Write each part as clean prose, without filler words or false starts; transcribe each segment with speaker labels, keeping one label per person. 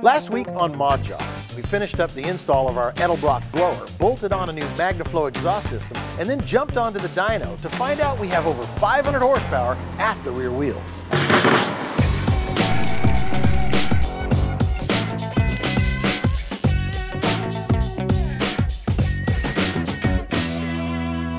Speaker 1: Last week on modJOBS, we finished up the install of our Eibach blower, bolted on a new MagnaFlow exhaust system, and then jumped onto the dyno to find out we have over 500 horsepower at the rear wheels.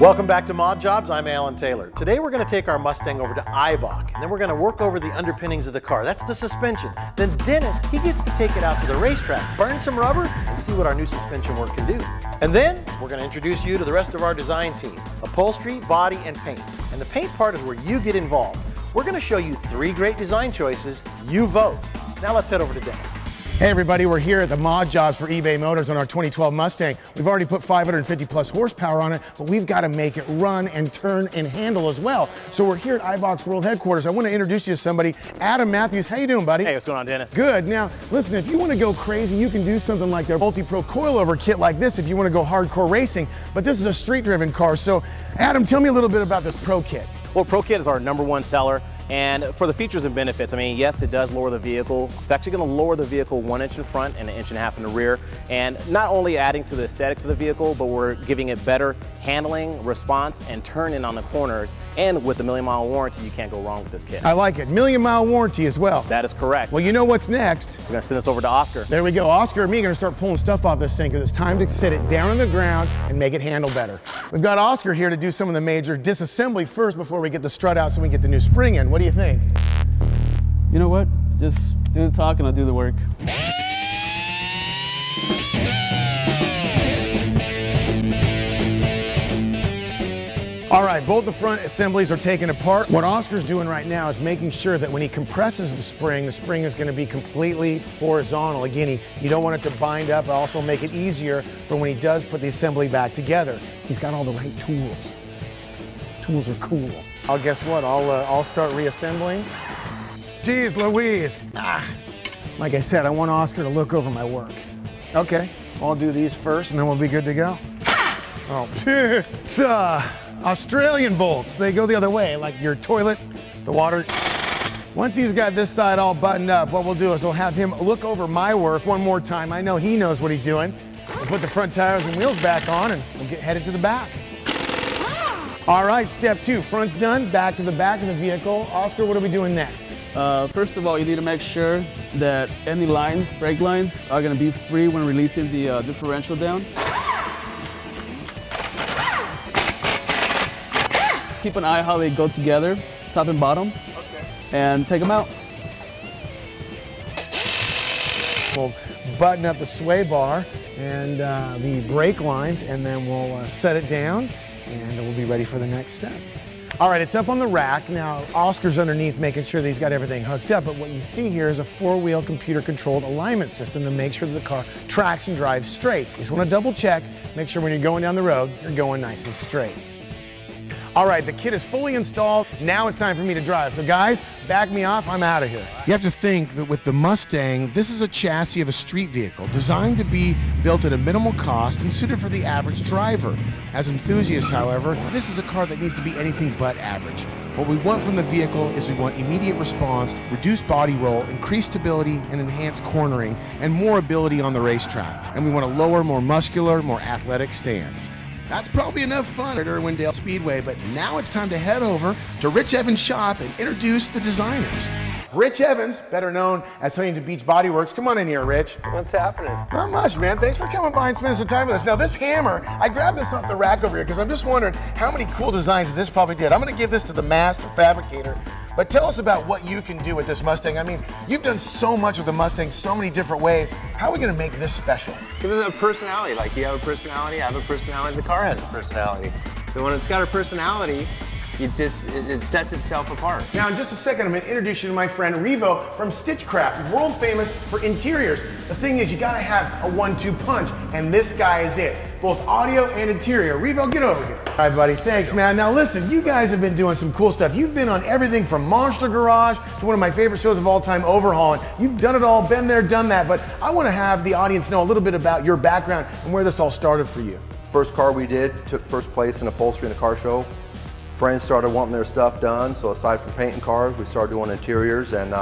Speaker 1: Welcome back to modJOBS. I'm Alan Taylor. Today we're going to take our Mustang over to Eibach, and then we're going to work over the underpinnings of the car. That's the suspension. Then Dennis, he gets to take it out to the racetrack, burn some rubber, and see what our new suspension work can do. And then we're going to introduce you to the rest of our design team: upholstery, body, and paint. And the paint part is where you get involved. We're going to show you 3 great design choices. You vote. Now let's head over to Dennis.
Speaker 2: Hey everybody, we're here at the modJOBS for eBay Motors on our 2012 Mustang. We've already put 550 plus horsepower on it, but we've got to make it run and turn and handle as well. So we're here at Eibach's World Headquarters. I want to introduce you to somebody, Adam Matthews. How you doing, buddy?
Speaker 3: Hey, what's going on, Dennis?
Speaker 2: Good. Now, listen, if you want to go crazy, you can do something like their multi-pro coilover kit like this if you want to go hardcore racing, but this is a street-driven car. So, Adam, tell me a little bit about this Pro Kit.
Speaker 3: Well, Pro Kit is our #1 seller, and for the features and benefits, I mean, yes, it does lower the vehicle. It's actually going to lower the vehicle 1 inch in front and 1.5 inches in the rear, and not only adding to the aesthetics of the vehicle, but we're giving it better handling, response, and turn in on the corners. And with the 1,000,000-mile warranty, you can't go wrong with this kit.
Speaker 2: I like it. 1,000,000-mile warranty as well.
Speaker 3: That is correct.
Speaker 2: Well, you know what's next?
Speaker 3: We're going to send this over to Oscar.
Speaker 2: There we go. Oscar and me are going to start pulling stuff off this thing because it's time to sit it down on the ground and make it handle better. We've got Oscar here to do some of the major disassembly first before we get the strut out so we get the new spring in. What do you think?
Speaker 4: You know what? Just do the talk and I'll do the work.
Speaker 2: All right, both the front assemblies are taken apart. What Oscar's doing right now is making sure that when he compresses the spring is going to be completely horizontal. Again, you don't want it to bind up, but also make it easier for when he does put the assembly back together. He's got all the right tools. Tools are cool. Oh, guess what? I'll start reassembling. Jeez Louise. Like I said, I want Oscar to look over my work. Okay, I'll do these first and then we'll be good to go. Oh, it's Australian bolts. They go the other way, like your toilet, the water. Once he's got this side all buttoned up, what we'll do is we'll have him look over my work one more time. I know he knows what he's doing. We'll put the front tires and wheels back on and we'll get headed to the back. All right, step 2, front's done, back to the back of the vehicle. Oscar, what are we doing next?
Speaker 4: First of all, you need to make sure that any lines, brake lines, are going to be free when releasing the differential down. Keep an eye how they go together, top and bottom, and take them out.
Speaker 2: We'll button up the sway bar and the brake lines, and then we'll set it down, and we'll be ready for the next step. All right, it's up on the rack. Now, Oscar's underneath making sure that he's got everything hooked up, but what you see here is a 4-wheel computer-controlled alignment system to make sure that the car tracks and drives straight. You just want to double check, make sure when you're going down the road, you're going nice and straight. All right, the kit is fully installed. Now it's time for me to drive. So guys, back me off, I'm out of here. You have to think that with the Mustang, this is a chassis of a street vehicle designed to be built at a minimal cost and suited for the average driver. As enthusiasts, however, this is a car that needs to be anything but average. What we want from the vehicle is we want immediate response, reduced body roll, increased stability, and enhanced cornering, and more ability on the racetrack. And we want a lower, more muscular, more athletic stance. That's probably enough fun at Irwindale Speedway, but now it's time to head over to Rich Evans' shop and introduce the designers. Rich Evans, better known as Huntington Beach Body Works. Come on in here, Rich.
Speaker 5: What's happening?
Speaker 2: Not much, man. Thanks for coming by and spending some time with us. Now, this hammer, I grabbed this off the rack over here because I'm just wondering how many cool designs this probably did. I'm going to give this to the master fabricator. But tell us about what you can do with this Mustang. I mean, you've done so much with the Mustang, so many different ways. How are we going to make this special?
Speaker 5: Give it a personality. Like you have a personality, I have a personality, the car has a personality. So when it's got a personality, it sets itself apart.
Speaker 2: Now, in just a second, I'm going to introduce you to my friend Revo from Stitchcraft, world famous for interiors. The thing is, you got to have a 1-2 punch, and this guy is it. Both audio and interior. Revo, get over here. All right, buddy, thanks, man. Now listen, you guys have been doing some cool stuff. You've been on everything from Monster Garage to one of my favorite shows of all time, Overhauling. You've done it all, been there, done that, but I want to have the audience know a little bit about your background and where this all started for you.
Speaker 6: First car we did, took first place in upholstery in a car show. Friends started wanting their stuff done, so aside from painting cars, we started doing interiors, and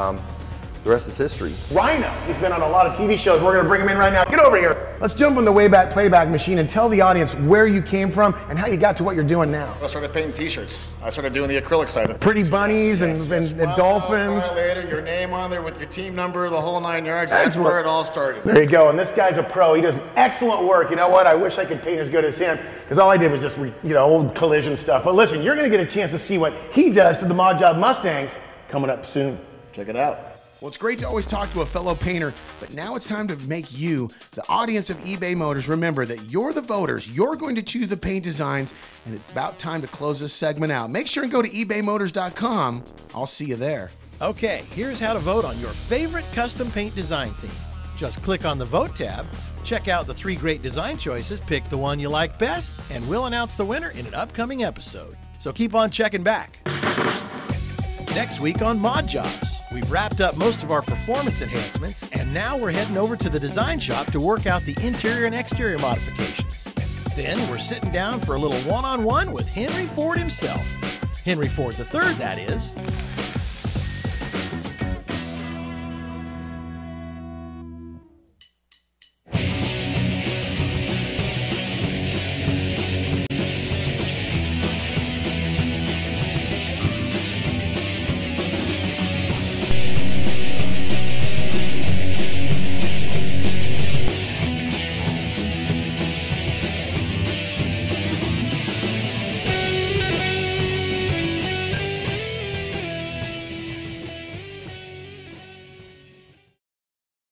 Speaker 6: the rest is history.
Speaker 2: Rhino, he's been on a lot of TV shows. We're gonna bring him in right now. Get over here. Let's jump on the Wayback Playback machine and tell the audience where you came from and how you got to what you're doing now.
Speaker 7: I started painting t-shirts. I started doing the acrylic side of it.
Speaker 2: Pretty bunnies and dolphins.
Speaker 7: Later, your name on there with your team number, the whole 9 yards. That's where it all started.
Speaker 2: There you go, and this guy's a pro. He does excellent work. You know what? I wish I could paint as good as him, because all I did was just, old collision stuff. But listen, you're gonna get a chance to see what he does to the modJOBS Mustangs coming up soon. Check it out. Well, it's great to always talk to a fellow painter, but now it's time to make you, the audience of eBay Motors, remember that you're the voters. You're going to choose the paint designs, and it's about time to close this segment out. Make sure and go to ebaymotors.com. I'll see you there.
Speaker 1: Okay, here's how to vote on your favorite custom paint design theme. Just click on the Vote tab, check out the 3 great design choices, pick the one you like best, and we'll announce the winner in an upcoming episode. So keep on checking back. Next week on modJOBS, we've wrapped up most of our performance enhancements, and now we're heading over to the design shop to work out the interior and exterior modifications. Then we're sitting down for a little one-on-one with Henry Ford himself. Henry Ford III, that is.